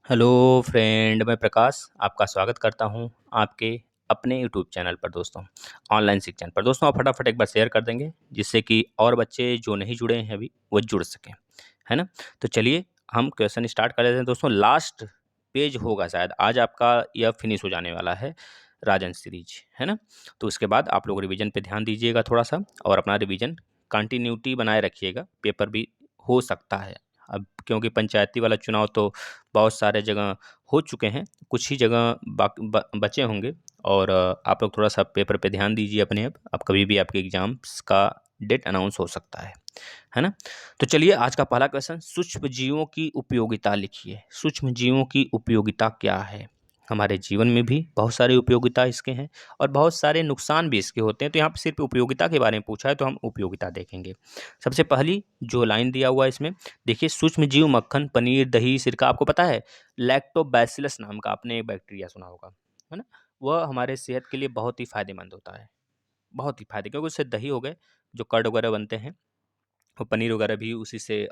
Hello friend, मैं प्रकाश आपका स्वागत करता हूं आपके अपने यूट्यूब चैनल पर दोस्तों, ऑनलाइन शिक्षण पर। दोस्तों आप फटाफट एक बार शेयर कर देंगे जिससे कि और बच्चे जो नहीं जुड़े हैं अभी वो जुड़ सकें, है ना। तो चलिए हम क्वेश्चन स्टार्ट कर लेते हैं दोस्तों। लास्ट पेज होगा शायद आज आपका, यह फिनिश हो जाने वाला है राजन सीरीज, है ना। तो उसके बाद आप लोग रिवीजन पे ध्यान दीजिएगा थोड़ा सा, और अपना रिवीजन कंटिन्यूटी बनाए रखिएगा। पेपर भी हो सकता है अब, क्योंकि पंचायती वाला चुनाव तो बहुत सारे जगह हो चुके हैं, कुछ ही जगह बचे होंगे। और आप लोग थोड़ा सा पेपर पे ध्यान दीजिए अपने। अब कभी भी आपके एग्जाम्स का डेट अनाउंस हो सकता है ना। तो चलिए आज का पहला क्वेश्चन, सूक्ष्म जीवों की उपयोगिता लिखिए। सूक्ष्म जीवों की उपयोगिता क्या है? हमारे जीवन में भी बहुत सारी उपयोगिता इसके हैं और बहुत सारे नुकसान भी इसके होते हैं। तो यहाँ पे सिर्फ उपयोगिता के बारे में पूछा है तो हम उपयोगिता देखेंगे। सबसे पहली जो लाइन दिया हुआ है इसमें देखिए, सूक्ष्म जीव मक्खन, पनीर, दही, सिरका। आपको पता है लैक्टोबैसिलस नाम का आपने एक बैक्टीरिया सुना होगा, है ना। वह हमारे सेहत के लिए बहुत ही फायदेमंद होता है, बहुत ही फायदे, क्योंकि उससे दही हो गए जो कर्ड वगैरह बनते हैं, और पनीर वगैरह भी उसी से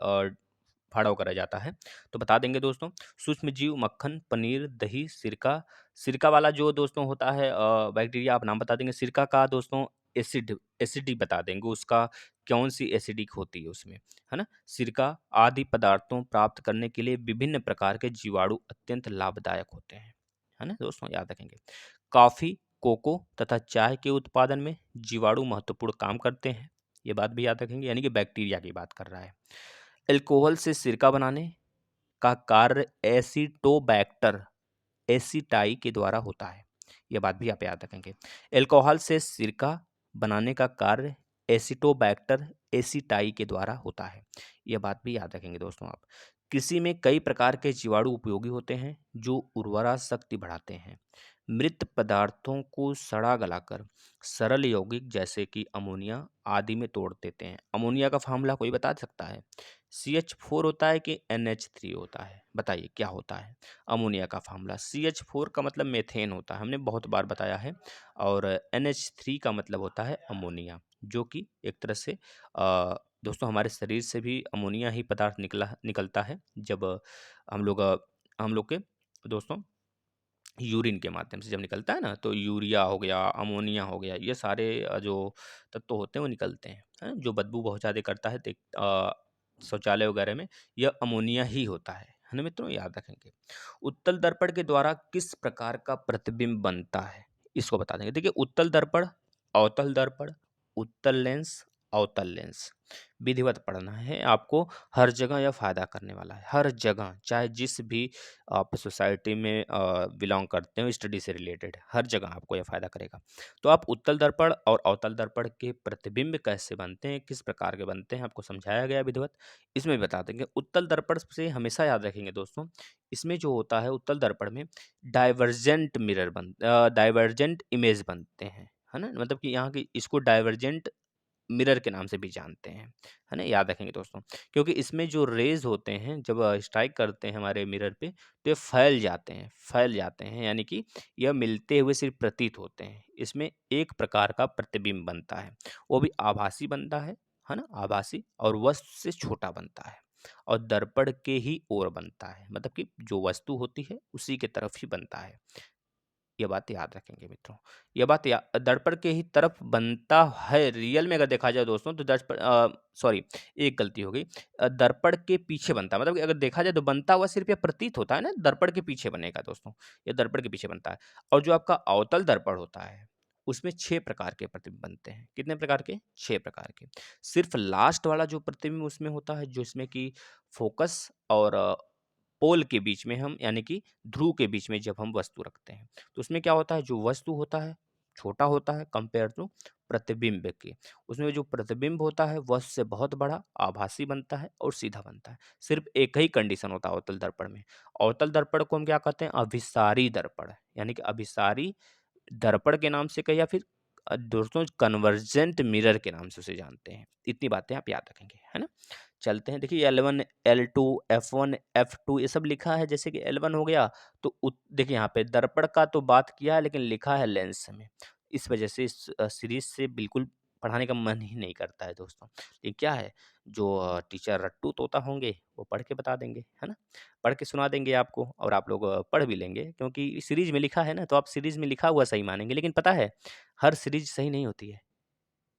फाड़ा वगैरह जाता है। तो बता देंगे दोस्तों, सूक्ष्म जीव मक्खन, पनीर, दही, सिरका। सिरका वाला जो दोस्तों होता है बैक्टीरिया, आप नाम बता देंगे। सिरका का दोस्तों एसिडिक बता देंगे, उसका कौन सी एसिडिक होती है उसमें, है ना। सिरका आदि पदार्थों प्राप्त करने के लिए विभिन्न प्रकार के जीवाणु अत्यंत लाभदायक होते हैं, है ना दोस्तों, याद रखेंगे। कॉफी, कोको तथा चाय के उत्पादन में जीवाणु महत्वपूर्ण काम करते हैं, ये बात भी याद रखेंगे, यानी कि बैक्टीरिया की बात कर रहा है। अल्कोहल से सिरका बनाने का कार्य एसिटोबैक्टर एसिटाई के द्वारा होता है, यह बात भी आप याद रखेंगे। अल्कोहल से सिरका बनाने का कार्य एसिटोबैक्टर एसिटाई के द्वारा होता है, यह बात भी याद रखेंगे दोस्तों आप। कृषि में कई प्रकार के जीवाणु उपयोगी होते हैं जो उर्वरा शक्ति बढ़ाते हैं। मृत पदार्थों को सड़ा गलाकर सरल यौगिक जैसे कि अमोनिया आदि में तोड़ देते हैं। अमोनिया का फार्मूला कोई बता सकता है? CH4 होता है कि NH3 होता है? बताइए क्या होता है अमोनिया का फार्मूला? CH4 का मतलब मेथेन होता है, हमने बहुत बार बताया है। और NH3 का मतलब होता है अमोनिया, जो कि एक तरह से दोस्तों हमारे शरीर से भी अमोनिया ही पदार्थ निकलता है जब हम लोग के दोस्तों यूरिन के माध्यम से जब निकलता है ना, तो यूरिया हो गया, अमोनिया हो गया, ये सारे जो तत्व होते हैं वो निकलते हैं, जो बदबू बहुत ज़्यादा करता है शौचालय वगैरह में, यह अमोनिया ही होता है ना मित्रों, याद रखेंगे। उत्तल दर्पण के द्वारा किस प्रकार का प्रतिबिंब बनता है, इसको बता देंगे। देखिए उत्तल दर्पण, अवतल दर्पण, उत्तल लेंस, अवतल लेंस, विधिवत पढ़ना है आपको। हर जगह यह फायदा करने वाला है, हर जगह, चाहे जिस भी आप सोसाइटी में बिलोंग करते हो, स्टडी से रिलेटेड हर जगह आपको यह फायदा करेगा। तो आप उत्तल दर्पण और अवतल दर्पण के प्रतिबिंब कैसे बनते हैं, किस प्रकार के बनते हैं, आपको समझाया गया विधिवत, इसमें भी बता देंगे। उत्तल दर्पण से हमेशा याद रखेंगे दोस्तों, इसमें जो होता है उत्तल दर्पण में डाइवर्जेंट इमेज बनते हैं, है ना। मतलब कि यहाँ की इसको डाइवर्जेंट मिरर के नाम से भी जानते हैं, है ना, याद रखेंगे दोस्तों। क्योंकि इसमें जो रेज होते हैं जब स्ट्राइक करते हैं हमारे मिरर पे, तो ये फैल जाते हैं, यानी कि यह मिलते हुए सिर्फ प्रतीत होते हैं। इसमें एक प्रकार का प्रतिबिंब बनता है, वो भी आभासी बनता है ना, आभासी, और वस्तु से छोटा बनता है और दर्पण के ही ओर बनता है, मतलब कि जो वस्तु होती है उसी के तरफ ही बनता है। ये बात याद रखेंगे मित्रों, ये बात दर्पण के ही तरफ बनता है। रियल में अगर देखा जाए दोस्तों तो सॉरी, एक गलती हो गई, दर्पण के पीछे बनता है, मतलब कि अगर देखा जाए तो बनता हुआ सिर्फ यह प्रतीत होता है ना, दर्पण के पीछे बनेगा दोस्तों, ये दर्पण के पीछे बनता है। और जो आपका अवतल दर्पण होता है उसमें 6 प्रकार के प्रतिबिंब बनते हैं। कितने प्रकार के? 6 प्रकार के। सिर्फ लास्ट वाला जो प्रतिबिंब उसमें होता है, जो इसमें कि फोकस और पोल के बीच में हम, यानी कि ध्रुव के बीच में जब हम वस्तु रखते हैं, तो उसमें क्या होता है, जो वस्तु होता है छोटा होता है कंपेयर टू प्रतिबिंब के। उसमें जो प्रतिबिंब होता है वह उससे बहुत बड़ा आभासी बनता है और सीधा बनता है। सिर्फ एक ही कंडीशन होता है अवतल दर्पण में। अवतल दर्पण को हम क्या कहते हैं? अभिसारी दर्पण, यानी कि अभिसारी दर्पण के नाम से कहें, या फिर दोस्तों कन्वर्जेंट मिरर के नाम से उसे जानते हैं। इतनी बातें आप याद रखेंगे, है ना। चलते हैं, देखिए L1, L2, F1, F2 ये सब लिखा है। जैसे कि L1 हो गया तो देखिए यहाँ पे दर्पण का तो बात किया है लेकिन लिखा है लेंस में, इस वजह से इस सीरीज से बिल्कुल पढ़ाने का मन ही नहीं करता है दोस्तों। ये क्या है, जो टीचर रट्टू तोता होंगे, वो पढ़ के बता देंगे, है ना? पढ़ के सुना देंगे आपको और आप लोग पढ़ भी लेंगे क्योंकि सीरीज़ में लिखा है ना, तो आप सीरीज़ में लिखा हुआ सही मानेंगे। लेकिन पता है, हर सीरीज़ सही नहीं होती है।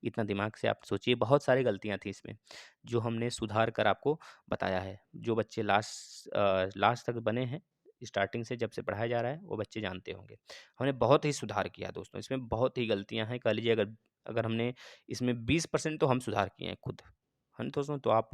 इतना दिमाग से आप सोचिए, बहुत सारी गलतियाँ थी इसमें, जो हमने सुधार कर आपको बताया है। जो बच्चे लास्ट तक बने हैं, स्टार्टिंग से जब से पढ़ाया जा रहा है, वो बच्चे जानते होंगे। हमने बहुत ही सुधार किया दोस्तों, इसमें बहुत ही गलतियाँ हैं। कह लीजिए अगर अगर हमने इसमें 20% तो हम सुधार किए हैं खुद, है ना दोस्तों? तो आप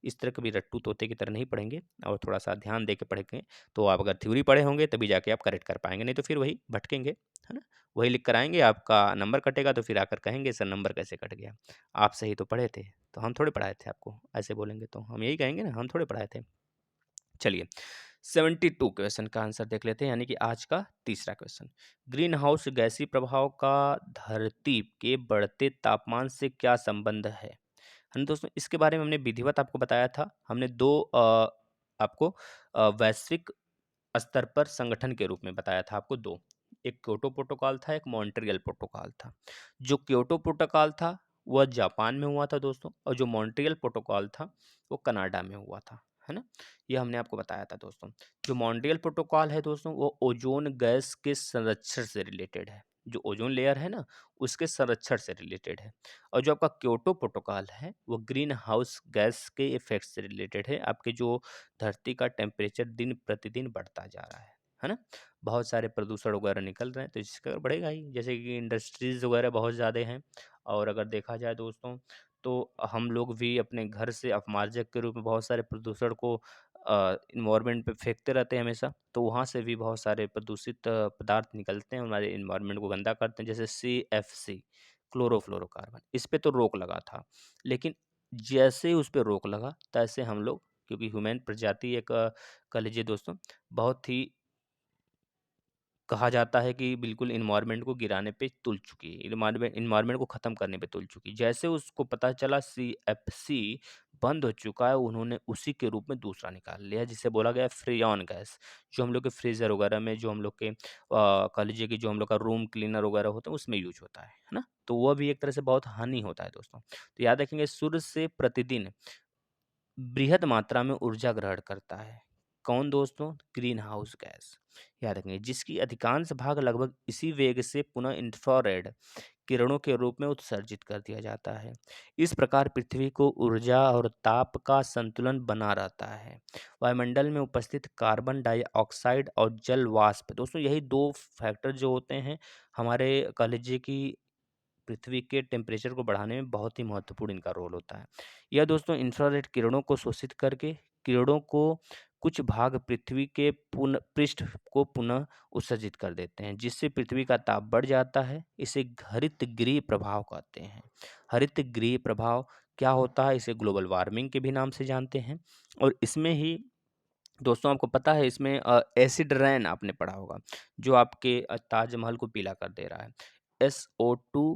इस तरह कभी रट्टू तोते की तरह नहीं पढ़ेंगे और थोड़ा-सा ध्यान दे के पढ़ेंगे, तो आप अगर थ्योरी पढ़े होंगे तभी जाके आप करेक्ट कर पाएँगे, नहीं तो फिर वही भटकेंगे, है ना? वही लिख कर आएँगे, आपका नंबर कटेगा तो फिर आकर कहेंगे सर नंबर कैसे कट गया? आप सही तो पढ़े थे, तो हम थोड़े पढ़ाए थे आपको, ऐसे बोलेंगे तो हम यही कहेंगे ना हम थोड़े पढ़ाए थे। चलिए 72 क्वेश्चन का आंसर देख लेते हैं, यानी कि आज का तीसरा क्वेश्चन। ग्रीन हाउस गैसीय प्रभाव का धरती के बढ़ते तापमान से क्या संबंध है? ना दोस्तों, इसके बारे में हमने विधिवत आपको बताया था। हमने 2 आपको वैश्विक स्तर पर संगठन के रूप में बताया था आपको 2। एक क्योटो प्रोटोकॉल था, एक मॉन्ट्रियल प्रोटोकॉल था। जो क्योटो प्रोटोकॉल था, वह जापान में हुआ था दोस्तों, और जो मॉन्ट्रियल प्रोटोकॉल था, वो कनाडा में हुआ था, है ना? ये हमने आपको बताया था दोस्तों। जो मॉन्ट्रियल प्रोटोकॉल है दोस्तों, वो ओज़ोन गैस के संरक्षण से रिलेटेड है। जो ओज़ोन लेयर है ना, उसके संरक्षण से रिलेटेड है। और जो आपका क्योटो प्रोटोकॉल है, वो ग्रीन हाउस गैस के इफ़ेक्ट से रिलेटेड है। आपके जो धरती का टेम्परेचर दिन प्रतिदिन बढ़ता जा रहा है ना? बहुत सारे प्रदूषण वगैरह निकल रहे हैं, तो इसका बढ़ेगा ही। जैसे कि इंडस्ट्रीज़ वगैरह बहुत ज़्यादा हैं, और अगर देखा जाए दोस्तों, तो हम लोग भी अपने घर से अपमार्जक के रूप में बहुत सारे प्रदूषण को एनवायरनमेंट पे फेंकते रहते हैं हमेशा, तो वहाँ से भी बहुत सारे प्रदूषित पदार्थ निकलते हैं, हमारे एनवायरनमेंट को गंदा करते हैं, जैसे सीएफसी, क्लोरोफ्लोरोकार्बन। इस पे तो रोक लगा था, लेकिन जैसे ही उस पे रोक लगा, तैसे हम लोग, क्योंकि ह्यूमन प्रजाति एक कह लीजिए दोस्तों, बहुत ही कहा जाता है कि बिल्कुल एनवायरनमेंट को गिराने पे तुल चुकी है, एनवायरनमेंट को ख़त्म करने पे तुल चुकी है। जैसे उसको पता चला सीएफसी बंद हो चुका है, उन्होंने उसी के रूप में दूसरा निकाल लिया, जिसे बोला गया फ्रेऑन गैस, जो हम लोग के फ्रीज़र वगैरह में, जो हम लोग के कह लीजिए कि जो हम लोग का रूम क्लीनर वगैरह होता है, उसमें यूज़ होता है ना? तो वह भी एक तरह से बहुत हानि होता है दोस्तों। तो याद रखेंगे, सूर्य से प्रतिदिन बृहद मात्रा में ऊर्जा ग्रहण करता है। कौन दोस्तों? Green house gas. याद रखेंगे, जिसकी अधिकांश भाग लगभग इसी वेग से पुनः इंफ्रारेड किरणों के रूप में उत्सर्जित कर दिया जाता है। इस प्रकार पृथ्वी को ऊर्जा और ताप का संतुलन बना रहता है। वायुमंडल में उपस्थित कार्बन डाइऑक्साइड और जल वाष्प, दोस्तों यही 2 फैक्टर जो होते हैं, हमारे कह लीजिए कि पृथ्वी के टेम्परेचर को बढ़ाने में बहुत ही महत्वपूर्ण इनका रोल होता है। यह दोस्तों इंफ्रारेड किरणों को शोषित करके किरणों को कुछ भाग पृथ्वी के पृष्ठ को पुनः उत्सर्जित कर देते हैं, जिससे पृथ्वी का ताप बढ़ जाता है। इसे हरित गृह प्रभाव कहते हैं। हरित गृह प्रभाव क्या होता है? इसे ग्लोबल वार्मिंग के भी नाम से जानते हैं। और इसमें ही दोस्तों आपको पता है, इसमें एसिड रेन आपने पढ़ा होगा, जो आपके ताजमहल को पीला कर दे रहा है। SO2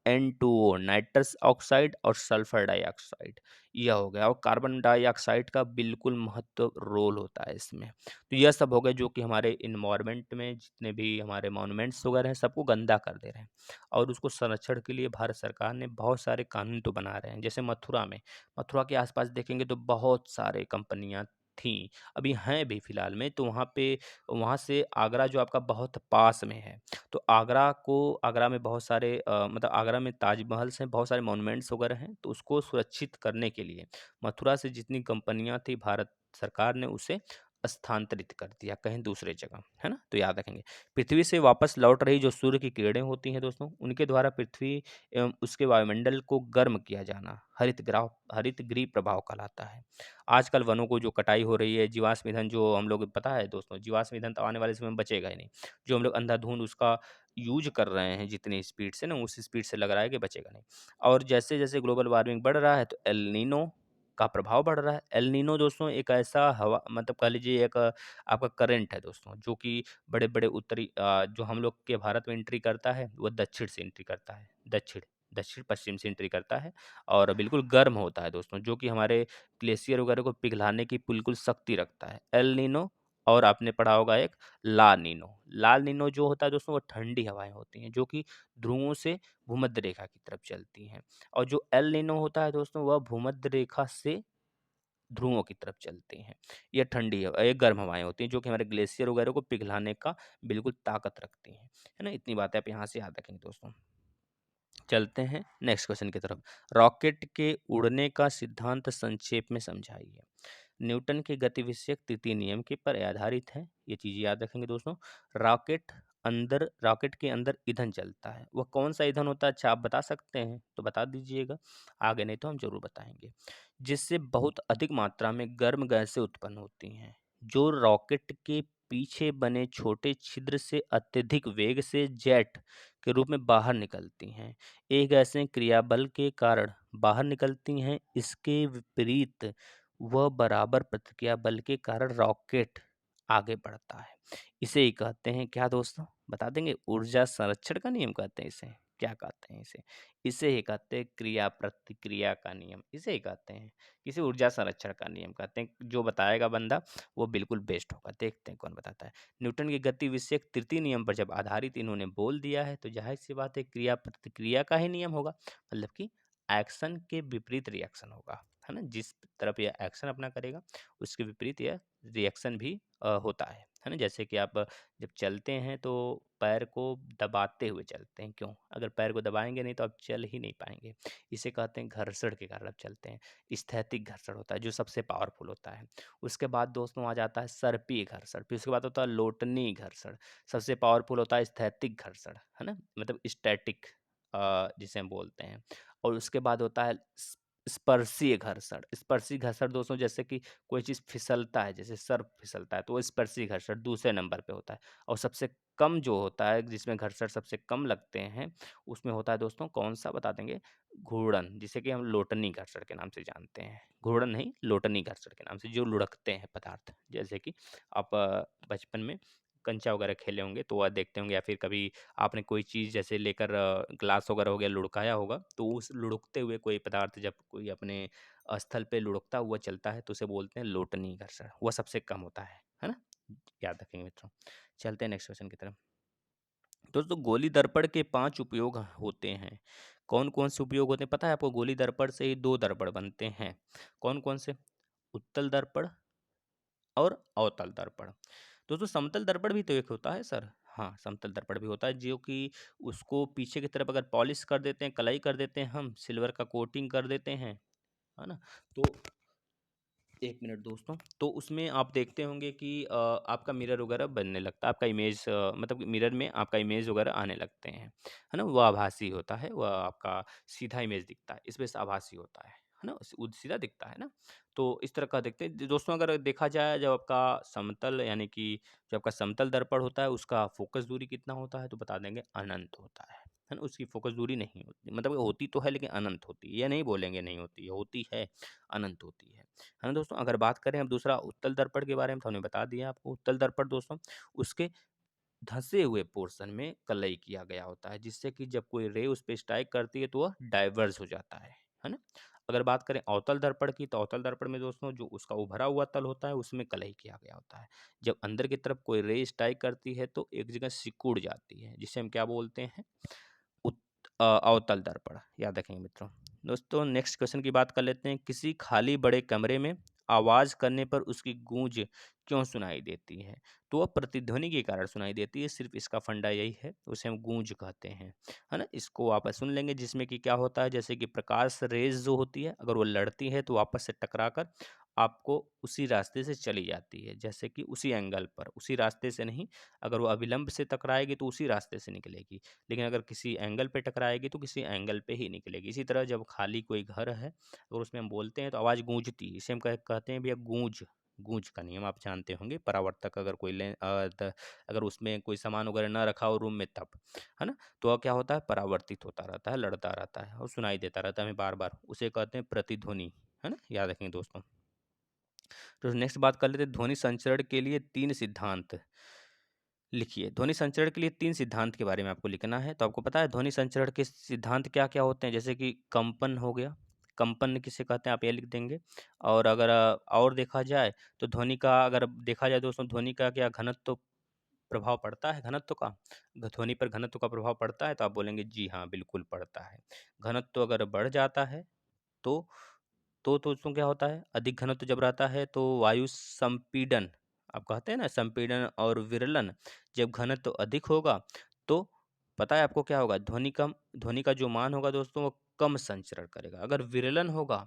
N2O, नाइट्रस ऑक्साइड और सल्फर डाइऑक्साइड, यह हो गया। और कार्बन डाइऑक्साइड का बिल्कुल महत्व रोल होता है इसमें। तो यह सब हो गए जो कि हमारे इन्वायरमेंट में जितने भी हमारे मॉन्यूमेंट्स वगैरह हैं, सबको गंदा कर दे रहे हैं। और उसको संरक्षण के लिए भारत सरकार ने बहुत सारे कानून तो बना रहे हैं। जैसे मथुरा के आसपास देखेंगे तो बहुत सारे कंपनियां थीं, अभी हैं भी फिलहाल में, तो वहाँ से आगरा जो आपका बहुत पास में है, तो आगरा में बहुत सारे मतलब आगरा में ताजमहल से बहुत सारे मॉन्यूमेंट्स वगैरह हैं, तो उसको सुरक्षित करने के लिए मथुरा से जितनी कंपनियां थी, भारत सरकार ने उसे स्थानांतरित कर दिया कहीं दूसरे जगह, है ना? तो याद रखेंगे, पृथ्वी से वापस लौट रही जो सूर्य की किरणें होती हैं दोस्तों, उनके द्वारा पृथ्वी एवं उसके वायुमंडल को गर्म किया जाना हरित गृह प्रभाव कहलाता है। आजकल वनों को जो कटाई हो रही है, जीवाश्म ईंधन जो हम लोग, पता है दोस्तों, जीवाश्म ईंधन तो आने वाले समय में बचेगा ही नहीं। जो हम लोग अंधाधुंध उसका यूज़ कर रहे हैं जितनी स्पीड से ना, उस स्पीड से लग रहा है कि बचेगा नहीं। और जैसे-जैसे ग्लोबल वार्मिंग बढ़ रहा है, तो एल नीनो का प्रभाव बढ़ रहा है। एल नीनो दोस्तों एक ऐसा हवा, मतलब कह लीजिए एक आपका करंट है दोस्तों, जो कि बड़े-बड़े जो हम लोग के भारत में एंट्री करता है, वो दक्षिण से एंट्री करता है। दक्षिण पश्चिम से एंट्री करता है, और बिल्कुल गर्म होता है दोस्तों, जो कि हमारे ग्लेशियर वगैरह को पिघलाने की बिल्कुल शक्ति रखता है। एल नीनो और आपने पढ़ा होगा एक ला नीनो। ला नीनो जो होता है दोस्तों वो ठंडी हवाएँ होती हैं जो कि ध्रुवों से भूमध्य रेखा की तरफ चलती हैं। और जो एल नीनो होता है दोस्तों वह भूमध्य रेखा से ध्रुवों की तरफ चलती हैं। ये ठंडी ये गर्म हवाएँ होती हैं जो कि हमारे ग्लेशियर वगैरह को पिघलाने का बिल्कुल ताकत रखती हैं। है ना? इतनी बातें आप यहाँ से याद रखेंगे दोस्तों। चलते हैं नेक्स्ट क्वेश्चन की तरफ। रॉकेट के उड़ने का सिद्धांत संक्षेप में समझाइए। न्यूटन के गति विषयक तृतीय नियम के पर आधारित है। ये चीज़ें याद रखेंगे दोस्तों। रॉकेट के अंदर ईंधन चलता है। वह कौन सा ईंधन होता है? अच्छा आप बता सकते हैं तो बता दीजिएगा। आगे नहीं तो हम ज़रूर बताएँगे। जिससे बहुत अधिक मात्रा में गर्म गैसें उत्पन्न होती हैं, जो रॉकेट के पीछे बने छोटे छिद्र से अत्यधिक वेग से जेट के रूप में बाहर निकलती हैं। ये गैसें क्रियाबल के कारण बाहर निकलती हैं। इसके विपरीत वह बराबर प्रतिक्रिया बल के कारण रॉकेट आगे बढ़ता है। इसे ही कहते हैं क्या दोस्तों? बता देंगे? ऊर्जा संरक्षण का नियम कहते हैं इसे। क्या कहते हैं इसे? इसे ही कहते हैं क्रिया प्रतिक्रिया का नियम। इसे ही कहते हैं। इसे ऊर्जा संरक्षण का नियम कहते हैं। जो बताएगा बंदा वो बिल्कुल बेस्ट होगा। देखते हैं कौन बताता है। न्यूटन की गति विषयक तृतीय नियम पर जब आधारित इन्होंने बोल दिया है तो जाहिर सी बात है क्रिया प्रतिक्रिया का ही नियम होगा। मतलब कि एक्शन के विपरीत रिएक्शन होगा। है ना? जिस तरफ यह एक्शन अपना करेगा उसके विपरीत यह रिएक्शन भी होता है। है ना? जैसे कि आप जब चलते हैं तो पैर को दबाते हुए चलते हैं। क्यों? अगर पैर को दबाएंगे नहीं तो आप चल ही नहीं पाएंगे। इसे कहते हैं घर्षण के कारण आप चलते हैं। स्थैतिक घर्षण होता है जो सबसे पावरफुल होता है। उसके बाद दोस्तों आ जाता है सर्पीय घर्षण। फिर उसके बाद होता है लोटनी घर्षण। सबसे पावरफुल होता है स्थैतिक घर्षण। है ना? मतलब स्टैटिक जिसे हम बोलते हैं। और उसके बाद होता है स्पर्शीय घर्षण। स्पर्शीय घर्षण दोस्तों जैसे कि कोई चीज़ फिसलता है, जैसे सर्प फिसलता है तो वो स्पर्शीय घर्षण दूसरे नंबर पे होता है। और सबसे कम जो होता है जिसमें घर्षण सबसे कम लगते हैं उसमें होता है दोस्तों कौन-सा बता देंगे? घूर्णन, जिसे कि हम लोटनी घर्षण के नाम से जानते हैं। घूर्णन नहीं, लोटनी घर्षण के नाम से जो लुढ़कते हैं पदार्थ। जैसे कि आप बचपन में कंचा वगैरह खेले होंगे तो वह देखते होंगे या फिर कभी आपने कोई चीज़ जैसे लेकर ग्लास वगैरह हो गया लुढ़काया होगा तो उस लुढ़कते हुए कोई पदार्थ जब कोई अपने स्थल पे लुढ़कता हुआ चलता है तो उसे बोलते हैं लोटनी घर्षण। वह सबसे कम होता है ना? याद रखेंगे मित्रों। चलते हैं नेक्स्ट क्वेश्चन की तरफ। दोस्तों गोली दर्पण के 5 उपयोग होते हैं। कौन-कौन से उपयोग होते हैं पता है आपको? गोली दर्पण से ही 2 दर्पण बनते हैं। कौन-कौन से? उत्तल दर्पण और अवतल दर्पण। दोस्तों समतल दर्पण भी तो एक होता है सर। हाँ, समतल दर्पण भी होता है जो कि उसको पीछे की तरफ अगर पॉलिश कर देते हैं, कलाई कर देते हैं हम, सिल्वर का कोटिंग कर देते हैं, है ना? तो 1 मिनट दोस्तों, तो उसमें आप देखते होंगे कि आपका मिरर वगैरह बनने लगता है, आपका इमेज मतलब मिरर में आपका इमेज वगैरह आने लगते हैं, है ना? वो आभासी होता है, वह आपका सीधा इमेज दिखता है, इस वजह से आभासी होता है ना? सीधा दिखता है ना? तो इस तरह का देखते हैं। दोस्तों अगर देखा जाए जब आपका समतल यानी कि जो आपका समतल दर्पण होता है उसका फ़ोकस दूरी कितना होता है? तो बता देंगे अनंत होता है ना? उसकी फ़ोकस दूरी नहीं होती, मतलब होती तो है लेकिन अनंत होती है, ये नहीं बोलेंगे नहीं होती, होती है, अनंत होती है ना दोस्तों? अगर बात करें अब दूसरा उत्तल दर्पण के बारे में तो हमने बता दिया आपको। उत्तल दर्पण दोस्तों उसके धँसे हुए पोर्शन में कलई किया गया होता है, जिससे कि जब कोई रे उस पे स्ट्राइक करती है तो वह डाइवर्ज हो जाता है ना? अगर बात करें अवतल दर्पण की तो अवतल दर्पण में दोस्तों जो उसका उभरा हुआ तल होता है उसमें कलई किया गया होता है। जब अंदर की तरफ कोई रे स्ट्राइक करती है तो एक जगह सिकुड़ जाती है, जिसे हम क्या बोलते हैं? अवतल दर्पण। याद रखेंगे मित्रों। दोस्तों नेक्स्ट क्वेश्चन की बात कर लेते हैं। किसी खाली बड़े कमरे में आवाज़ करने पर उसकी गूंज क्यों सुनाई देती है? तो वह प्रतिध्वनि के कारण सुनाई देती है, सिर्फ इसका फंडा यही है, उसे हम गूंज कहते हैं, है ना? इसको आप सुन लेंगे जिसमें कि क्या होता है जैसे कि प्रकाश रेज़ जो होती है अगर वो लड़ती है तो आपस से टकराकर आपको उसी रास्ते से चली जाती है, जैसे कि उसी एंगल पर, उसी रास्ते से नहीं, अगर वो अविलंब से टकराएगी तो उसी रास्ते से निकलेगी। लेकिन अगर किसी एंगल पे टकराएगी तो किसी एंगल पे ही निकलेगी। इसी तरह जब खाली कोई घर है और उसमें हम बोलते हैं तो आवाज़ गूंजती है। इसे हम कहते हैं भैया गूंज। गूंज का नियम आप जानते होंगे। परावर्तक अगर कोई अगर उसमें कोई सामान वगैरह ना रखा हो रूम में तब, है ना? तो वह क्या होता है? परावर्तित होता रहता है, लड़ता रहता है और सुनाई देता रहता है हमें बार-बार। उसे कहते हैं प्रतिध्वनि, है ना? याद रखेंगे दोस्तों। तो नेक्स्ट बात कर लेते हैं ध्वनि संचरण के लिए 3 सिद्धांत। लिखिए, ध्वनि संचरण के लिए 3 सिद्धांत के बारे में आपको लिखना है। तो आपको पता है ध्वनि संचरण के सिद्धांत क्या-क्या होते हैं? जैसे कि कंपन हो गया, कंपन किसे कहते हैं आप ये लिख देंगे। और अगर और देखा जाए तो ध्वनि का अगर देखा जाए दोस्तों, ध्वनि का क्या घनत्व प्रभाव पड़ता है घनत्व का? ध्वनि पर घनत्व का प्रभाव पड़ता है? तो आप बोलेंगे जी हाँ, बिल्कुल पड़ता है। घनत्व अगर बढ़ जाता है तो तो उसमें क्या होता है, अधिक घनत्व जब रहता है तो वायु संपीड़न, आप कहते हैं ना संपीड़न और विरलन, जब घनत्व अधिक होगा तो पता है आपको क्या होगा, ध्वनि का जो मान होगा दोस्तों वो कम संचरण करेगा। अगर विरलन होगा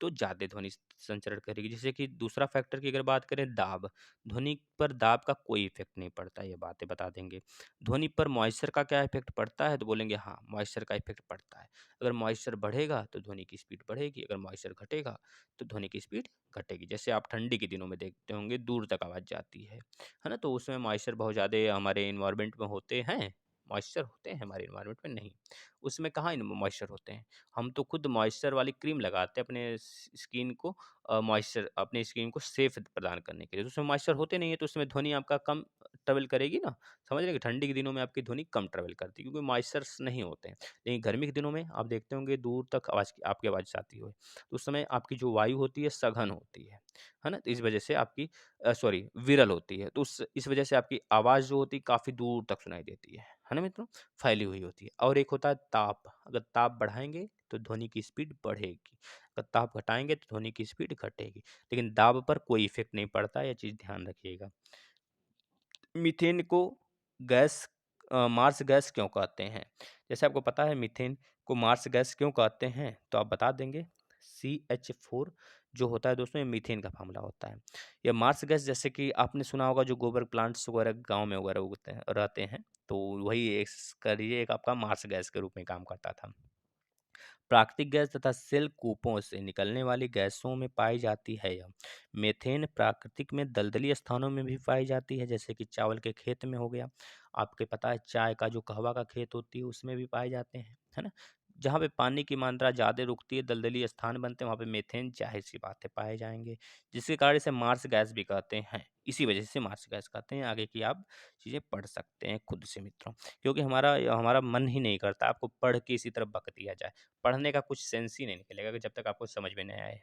तो ज़्यादा ध्वनि संचरण करेगी। जैसे कि दूसरा फैक्टर की अगर बात करें दाब, ध्वनि पर दाब का कोई इफ़ेक्ट नहीं पड़ता, ये बातें बता देंगे। ध्वनि पर मॉइस्चर का क्या इफ़ेक्ट पड़ता है? तो बोलेंगे हाँ, मॉइस्चर का इफ़ेक्ट पड़ता है। अगर मॉइस्चर बढ़ेगा तो ध्वनि की स्पीड बढ़ेगी, अगर मॉइस्चर घटेगा तो ध्वनि की स्पीड घटेगी। जैसे आप ठंडी के दिनों में देखते होंगे दूर तक आवाज़ जाती है ना? तो उसमें मॉइस्चर बहुत ज़्यादा हमारे एनवायरनमेंट में होते हैं, मॉइस्चर होते हैं हमारे एनवायरनमेंट में नहीं, उसमें कहाँ इन मॉइस्चर होते हैं। हम तो खुद मॉइस्चर वाली क्रीम लगाते हैं अपने स्किन को, मॉइस्चर अपने स्किन को सेफ प्रदान करने के लिए। तो उसमें मॉइस्चर होते नहीं है तो उसमें ध्वनि आपका कम ट्रैवल करेगी ना, समझ रहे हैं कि ठंडी के दिनों में आपकी ध्वनि कम ट्रैवल करती है क्योंकि मॉइस्चर्स नहीं होते हैं। लेकिन गर्मी के दिनों में आप देखते होंगे दूर तक आपकी आवाज़ जाती हो, तो उस समय आपकी जो वायु होती है सघन होती है ना? तो इस वजह से आपकी सॉरी विरल होती है। तो उस इस वजह से आपकी आवाज़ जो होती है काफ़ी दूर तक सुनाई देती है ना मित्रों? फैली हुई होती है। और एक होता है ताप, अगर ताप बढ़ाएँगे तो ध्वनि की स्पीड बढ़ेगी, अगर ताप घटाएँगे तो ध्वनि की स्पीड घटेगी। लेकिन दाब पर कोई इफ़ेक्ट नहीं पड़ता, ये चीज़ ध्यान रखिएगा। मीथेन को मार्स गैस क्यों कहते हैं? जैसे आपको पता है मीथेन को मार्स गैस क्यों कहते हैं? तो आप बता देंगे CH4 जो होता है दोस्तों ये मीथेन का फ़ॉर्मूला होता है। ये मार्स गैस जैसे कि आपने सुना होगा जो गोबर प्लांट्स वगैरह गाँव में वगैरह उगते हैं रहते हैं, तो वही एक आपका मार्स गैस के रूप में काम करता था। प्राकृतिक गैस तथा सेल कूपों से निकलने वाली गैसों में पाई जाती है यह। मीथेन प्राकृतिक में दलदली स्थानों में भी पाई जाती है, जैसे कि चावल के खेत में हो गया। आपके पता है चाय का जो कहवा का खेत होती है उसमें भी पाए जाते हैं, है ना? जहाँ पे पानी की मात्रा ज़्यादा रुकती है, दलदली स्थान बनते हैं, वहाँ पे मीथेन ज़ाहिर-सी बात है पाए जाएँगे, जिसके कारण इसे मार्स गैस भी कहते हैं। इसी वजह से मार्स गैस कहते हैं। आगे की आप चीज़ें पढ़ सकते हैं खुद से मित्रों, क्योंकि हमारा हमारा मन ही नहीं करता आपको पढ़ के इसी तरफ बक दिया जाए। पढ़ने का कुछ सेंस ही नहीं निकलेगा कि जब तक आपको समझ में नहीं आए।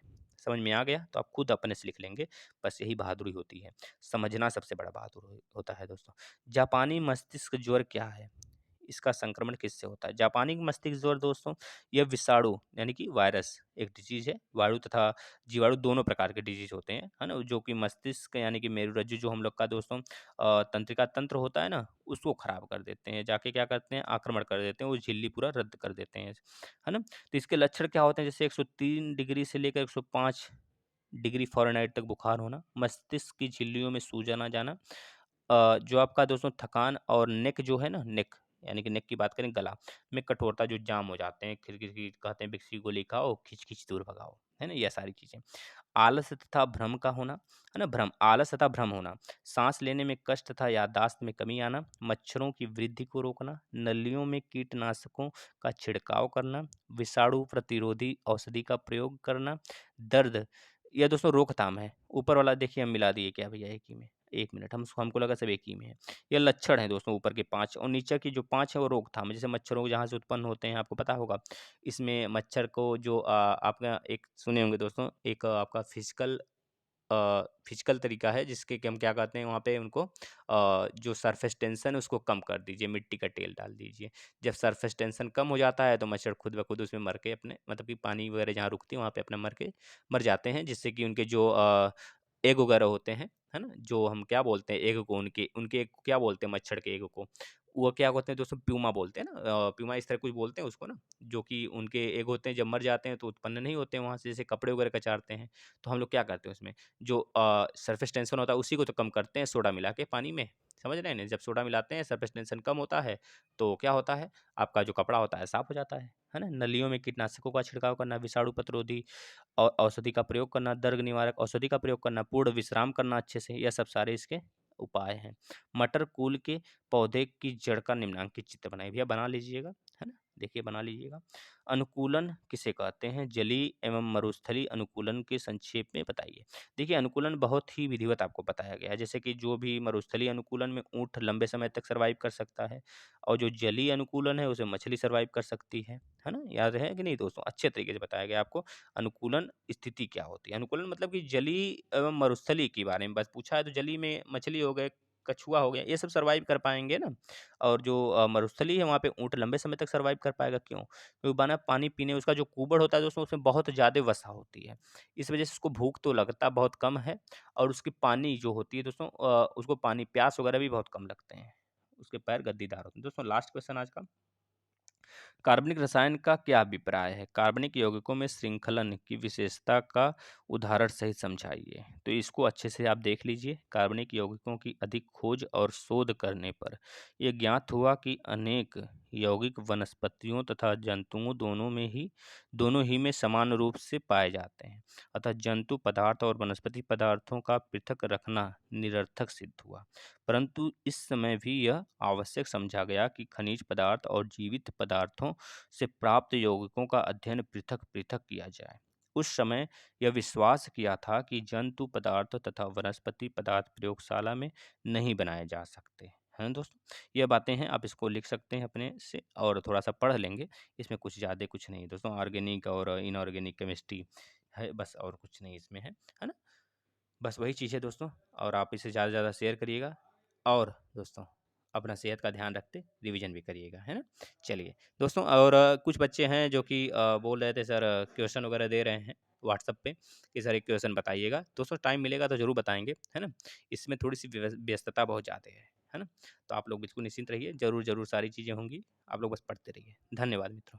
समझ में आ गया तो आप खुद अपने से लिख लेंगे, बस यही बहादुरी होती है। समझना सबसे बड़ा बहादुर होता है दोस्तों। जापानी मस्तिष्क ज्वर क्या है? इसका संक्रमण किससे होता है? जापानी मस्तिष्क ज्वर दोस्तों यह विषाणु यानी कि वायरस एक डिजीज़ है। वायु तथा जीवाणु दोनों प्रकार के डिजीज़ होते हैं, है ना? जो कि मस्तिष्क यानी कि मेरुरज्जु जो हम लोग का दोस्तों तंत्रिका तंत्र होता है ना, उसको खराब कर देते हैं। जाके क्या करते हैं आक्रमण कर देते हैं, वो झिल्ली पूरा रद्द कर देते हैं, है ना? तो इसके लक्षण क्या होते हैं जैसे 103 डिग्री से लेकर 105 डिग्री फ़ारेनहाइट तक बुखार होना, मस्तिष्क की झिल्लियों में सूजन आ जाना, जो आपका दोस्तों थकान और नेक जो है ना नेक यानी कि नेक की बात करें गला में कठोरता जो जाम हो जाते हैं, खिड़की कहते हैं विक्स की गोली खाओ, खींच-खींच दूर भगाओ, है ना? ये सारी चीज़ें। आलस तथा भ्रम का होना, है ना? आलस तथा भ्रम होना, साँस लेने में कष्ट तथा याददाश्त में कमी आना, मच्छरों की वृद्धि को रोकना, नलियों में कीटनाशकों का छिड़काव करना, विषाणु प्रतिरोधी औषधि का प्रयोग करना, दर्द यह दोस्तों रोकथाम है। ऊपर वाला देखिए हम मिला दिए क्या भैया एक ही में। 1 मिनट हमको लगा सब एक ही में है। ये लक्षण हैं दोस्तों ऊपर के 5 और नीचे की जो 5 है वो रोकथाम है। जैसे मच्छरों को जहाँ से उत्पन्न होते हैं आपको पता होगा। इसमें मच्छर को जो आपका एक सुने होंगे दोस्तों एक आपका फिजिकल तरीका है जिसके कि हम क्या कहते हैं वहाँ पे उनको जो सरफेस टेंशन है उसको कम कर दीजिए, मिट्टी का तेल डाल दीजिए। जब सरफेस टेंशन कम हो जाता है तो मच्छर खुद ब खुद उसमें मर के अपने मतलब कि पानी वगैरह जहाँ रुकती है वहाँ पे अपना मर जाते हैं जिससे कि उनके जो एग वगैरह होते हैं, है ना? जो हम क्या बोलते हैं एग को उनके उनके एग को क्या बोलते हैं मच्छर के एग को? वो क्या होते हैं दोस्तों प्यूमा बोलते हैं ना प्यूमा इस तरह कुछ बोलते हैं उसको ना, जो कि उनके एग होते हैं जब मर जाते हैं तो उत्पन्न नहीं होते हैं वहाँ से जैसे कपड़े वगैरह कचारते हैं। तो हम लोग क्या करते हैं उसमें जो सरफेस टेंशन होता है उसी को तो कम करते हैं सोडा मिला के पानी में, समझ रहे हैं ना? जब सोडा मिलाते हैं सरफेस टेंशन कम होता है, तो क्या होता है आपका जो कपड़ा होता है साफ हो जाता है ना? नलियों में कीटनाशकों का छिड़काव करना, विषाणु प्रतिरोधी औषधि का प्रयोग करना, दर्द निवारक औषधि का प्रयोग करना, पूर्ण विश्राम करना अच्छे से, यह सब सारे इसके उपाय हैं। मटर कुल के पौधे की जड़ का निम्नांकित चित्र बनाइए, भैया बना लीजिएगा, है ना? देखिए बना लीजिएगा। अनुकूलन किसे कहते हैं? जलीय एवं मरुस्थलीय अनुकूलन के संक्षेप में बताइए। देखिए अनुकूलन बहुत ही विधिवत आपको बताया गया है, जैसे कि जो भी मरुस्थलीय अनुकूलन में ऊँट लंबे समय तक सर्वाइव कर सकता है और जो जलीय अनुकूलन है उसमें मछली सर्वाइव कर सकती है ना? याद है कि नहीं दोस्तों? अच्छे तरीके से बताया गया आपको अनुकूलन स्थिति क्या होती है। अनुकूलन मतलब कि जलीय एवं मरुस्थलीय के बारे में बस पूछा है, तो जलीय में मछली हो गए, कछुआ हो गया, ये सब सर्वाइव कर पाएँगे ना। और जो मरुस्थलीय है वहाँ पे ऊँट लंबे समय तक सर्वाइव कर पाएगा, क्यों? क्योंकि बना पानी पीने उसका जो कुबड़ होता है दोस्तों उसमें बहुत ज़्यादा वसा होती है। इस वज़ह से उसको भूख तो लगता बहुत कम है और उसकी पानी जो होती है दोस्तों उसको पानी प्यास वगैरह भी बहुत कम लगते हैं। उसके पैर गद्दीदार होते हैं। दोस्तों लास्ट क्वेश्चन आज का, कार्बनिक रसायन का क्या अभिप्राय है? कार्बनिक यौगिकों में श्रृंखलन की विशेषता का उदाहरण सहित समझाइए। तो इसको अच्छे से आप देख लीजिए। कार्बनिक यौगिकों की अधिक खोज और शोध करने पर यह ज्ञात हुआ कि अनेक यौगिक वनस्पतियों तथा जंतुओं दोनों ही में समान रूप से पाए जाते हैं। अतः जंतु पदार्थ और वनस्पति पदार्थों का पृथक रखना निरर्थक सिद्ध हुआ। परंतु इस समय भी यह आवश्यक समझा गया कि खनिज पदार्थ और जीवित पदार्थों से प्राप्त यौगिकों का अध्ययन पृथक पृथक किया जाए। उस समय यह विश्वास किया था कि जंतु पदार्थ तथा वनस्पति पदार्थ प्रयोगशाला में नहीं बनाए जा सकते हैं दोस्तों। यह बातें हैं, आप इसको लिख सकते हैं अपने से और थोड़ा सा पढ़ लेंगे। इसमें कुछ ज़्यादा कुछ नहीं दोस्तों, ऑर्गेनिक और इनऑर्गेनिक केमिस्ट्री है बस, और कुछ नहीं इसमें है ना। बस वही चीज़ है दोस्तों, और आप इसे ज़्यादा से ज़्यादा शेयर करिएगा और दोस्तों अपना सेहत का ध्यान रखते रिवीजन भी करिएगा, है ना। चलिए दोस्तों, और कुछ बच्चे हैं जो कि बोल रहे थे सर क्वेश्चन वगैरह दे रहे हैं व्हाट्सअप पे कि सर एक क्वेश्चन बताइएगा। दोस्तों टाइम मिलेगा तो ज़रूर बताएंगे, है ना। इसमें थोड़ी सी व्यस्तता बहुत ज़्यादा है ना। तो आप लोग बिल्कुल निश्चिंत रहिए, ज़रूर ज़रूर सारी चीज़ें होंगी, आप लोग बस पढ़ते रहिए। धन्यवाद मित्रों।